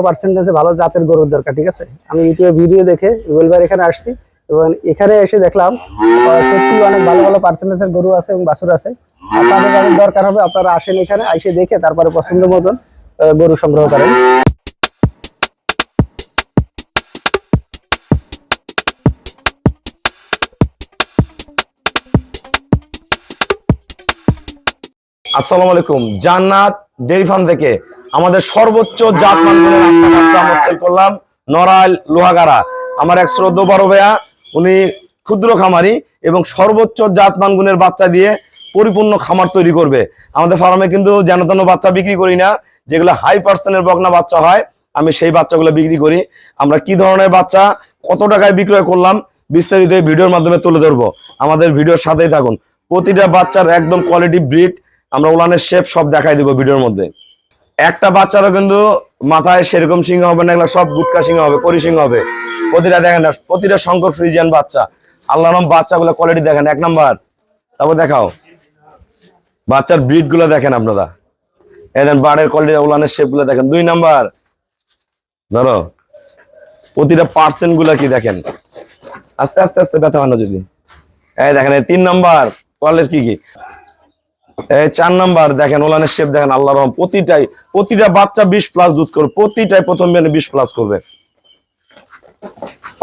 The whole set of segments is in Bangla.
পার্সেন্টেজে ভালো জাতের গরুর দরকার, ঠিক আছে। আমি ইউটিউবে ভিডিও দেখে রুবেল ভাইয়ের এখানে আসছি এবং এখানে এসে দেখলাম সত্যি অনেক ভালো ভালো পার্সেন্টেজের গরু আছে এবং বাছুর আছে। আপনাদের যাদের দরকার হবে আপনারা আসেন এখানে, এসে দেখে তারপরে পছন্দ মতন গরু সংগ্রহ করেন। আসসালামু আলাইকুম। জান্নাত ডেইরি ফার্ম থেকে আমাদের সর্বোচ্চ জাতমান গুণের একটা বাচ্চা আমরা সেল করলাম, নড়াইল লোহাগাড়া। আমার এক শ্রদ্ধেয় বড় ভাইয়া, উনি ক্ষুদ্র খামারি এবং সর্বোচ্চ জাতমান গুণের বাচ্চা দিয়ে পরিপূর্ণ খামার তৈরি করবে। আমাদের ফার্মে কিন্তু যেন তেন বাচ্চা বিক্রি করি না, যেগুলো হাই পার্সেন্টের বকনা বাচ্চা হয় আমি সেই বাচ্চাগুলো বিক্রি করি। আমরা কি ধরনের বাচ্চা কত টাকায় বিক্রয় করলাম বিস্তারিত এই ভিডিওর মাধ্যমে তুলে ধরবো। আমাদের ভিডিওর সাথেই থাকুন। প্রতিটা বাচ্চার একদম কোয়ালিটি ব্রিড, আমরা উলানের শেপ সব দেখাই দিব ভিডিওর মধ্যে। একটা বাচ্চারও কিন্তু মাথায় সেরকম সিংহ হবে না, এগুলো সব গুটকা সিংহ হবে, করি সিংহ হবে। প্রতিটা দেখেন না, প্রতিটা শঙ্কর ফ্রিজিয়ান বাচ্চা। আল্লাহ নাম বাচ্চাগুলো কোয়ালিটি দেখেন এক নাম্বার। তারপর দেখাও বাচ্চার ব্রিড গুলো দেখেন আপনারা, এদেন বাড়ের কোয়ালিটি, উলানের শেপ গুলো দেখেন। 2 নাম্বার ধরো প্রতিটা পার্সেন্ট গুলা কি দেখেন, আস্তে আস্তে আস্তে ব্যথা হয় না যদি। এই দেখেন 3 নাম্বার কোয়ালিটি কি। এই 4 নাম্বার দেখেন ওলানের শেপ দেখেন, আল্লাহর রহম। প্রতিটা বাচ্চা 20+ দুধ করবে, প্রতিটাই প্রথম বিয়ানে 20+ করবে।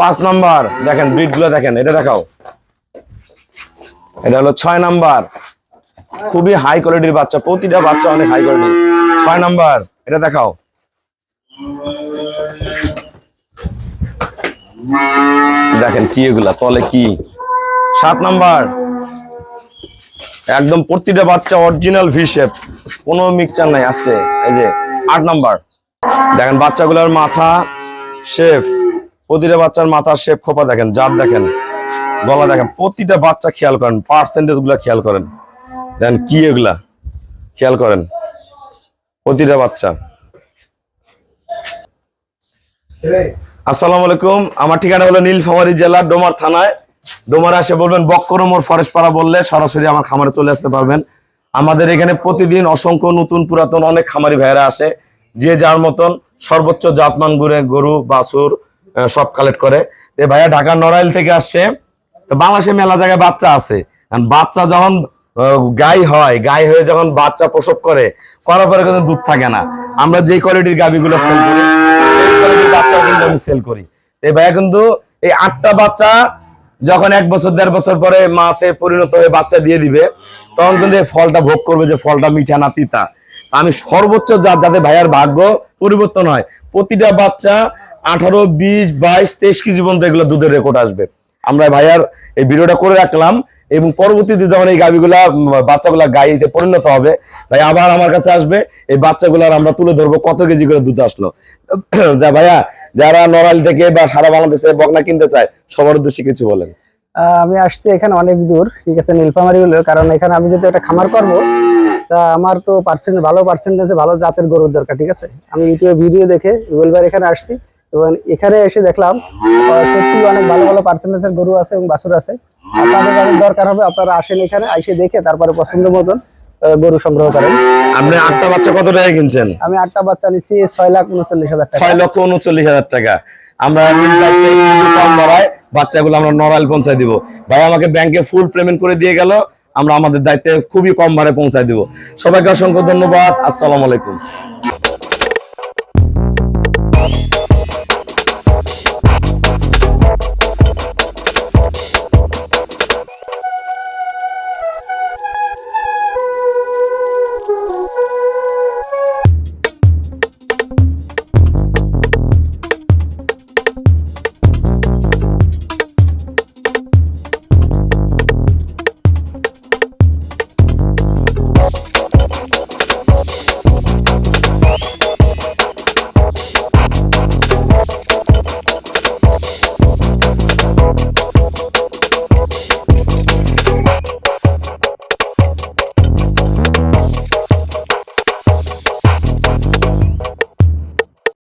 5 নাম্বার দেখেন ব্রিড গুলো দেখেন, এটা দেখাও। এটা হলো 6 নাম্বার, খুবই হাই কোয়ালিটির বাচ্চা, প্রতিটা বাচ্চা অনেক হাই কোয়ালিটি। 6 নাম্বার এটা দেখাও। দেখেন কি এগুলা তলে কি। 7 নাম্বার একদম প্রতিটা বাচ্চা অরিজিনাল ভি শেপ, কোনো মিক্সচার নাই আসছে। এই যে 8 নাম্বার দেখেন বাচ্চাগুলোর মাথা শেপ, প্রতিটা বাচ্চার মাথার শেপ খোপা দেখেন, জাত দেখেন, গলা দেখেন, প্রতিটা বাচ্চা খেয়াল করেন, পার্সেন্টেজ গুলা খেয়াল করেন। দেখেন কি এগুলা খেয়াল করেন, প্রতিটা বাচ্চা। আসসালামু আলাইকুম। আমার ঠিকানা হলো নীলফামারী জেলা ডোমার থানায়। ডোমারে এসে বলবেন বক্করমোর ফরেস্ট পাড়া বললে সরাসরি আমার খামারে চলে আসতে পারবেন। আমাদের এখানে প্রতিদিন অসংখ্য নতুন পুরাতন অনেক খামারি ভাইরা আসে, যে যার মতন সর্বোচ্চ জাতমান গরু বাছুর সব কালেক্ট করে। ভাইয়া ঢাকার নড়াইল থেকে আসছে। তো বাংলাদেশে মেলা জায়গায় বাচ্চা আছে, বাচ্চা যখন গাই হয়, গাই হয়ে যখন বাচ্চা প্রসব করার পরে কিন্তু দুধ থাকে না। আমরা যে কোয়ালিটির গাভিগুলো সেল করি সেই কোয়ালিটির বাচ্চা কিন্তু আমি সেল করি। এই ভাইয়া কিন্তু এই 8টা বাচ্চা যখন 1 বছর 1.5 বছর পরে মাতে পরিণত হয়ে বাচ্চা দিয়ে দিবে, তখন কিন্তু এই ফলটা ভোগ করবে যে ফলটা মিঠা না তিতা। আমি সর্বোচ্চ যাতে ভাইয়ার ভাগ্য পরিবর্তন হয়, প্রতিটা বাচ্চা 18, 20, 22, 23 কেজি পর্যন্ত এগুলো দুধের রেকর্ড আসবে। আমরা ভাইয়ার এই ভিডিওটা করে রাখলাম এবং পরবর্তীতে যখন এই গাভিগুলা বাচ্চাগুলা গাইতে পরিণত হবে, ভাই আবার আমার কাছে আসবে, এই বাচ্চাগুলার আমরা তুলে ধরবো কত কেজি করে দুধ আসলো। ভাইয়া যারা নড়াইল থেকে বা সারা বাংলাদেশে বকনা কিনতে চায় সবার উদ্দেশ্যে কিছু বলেন। আমি আসছি এখানে অনেক দূর, ঠিক আছে, নীলফামারী হলো, কারণ এখানে আমি যদি একটা খামার করবো তা আমার তো ভালো পার্সেন্টেজে ভালো জাতের গরুর দরকার, ঠিক আছে। আমি ইউটিউবে ভিডিও দেখে রুবেল ভাইয়ের এখানে আসছি এবং এখানে এসে দেখলাম সত্যি অনেক ভালো ভালো পার্সেন্টেজের গরু আছে এবং বাছুর আছে। আপনাদের যাদের দরকার হবে আপনারা আসেন এখানে, এসে দেখে তারপরে পছন্দ মতন গরু সংগ্রহ করেন। আপনি 8টা বাচ্চা কত টাকা কিনছেন? আমি 8টা বাচ্চা নিচ্ছি 6,39,000 টাকা। 6,39,000 টাকা। আমরা কম ধরায় বাচ্চাগুলো আমরা নড়াইল পৌঁছায় দিব। ভাই আমাকে ব্যাংকে ফুল পেমেন্ট করে দিয়ে গেল, আমরা আমাদের দায়িত্বে খুবই কম ভাড়ায় পৌঁছায় দিব। সবাইকে অসংখ্য ধন্যবাদ। আসসালামু আলাইকুম।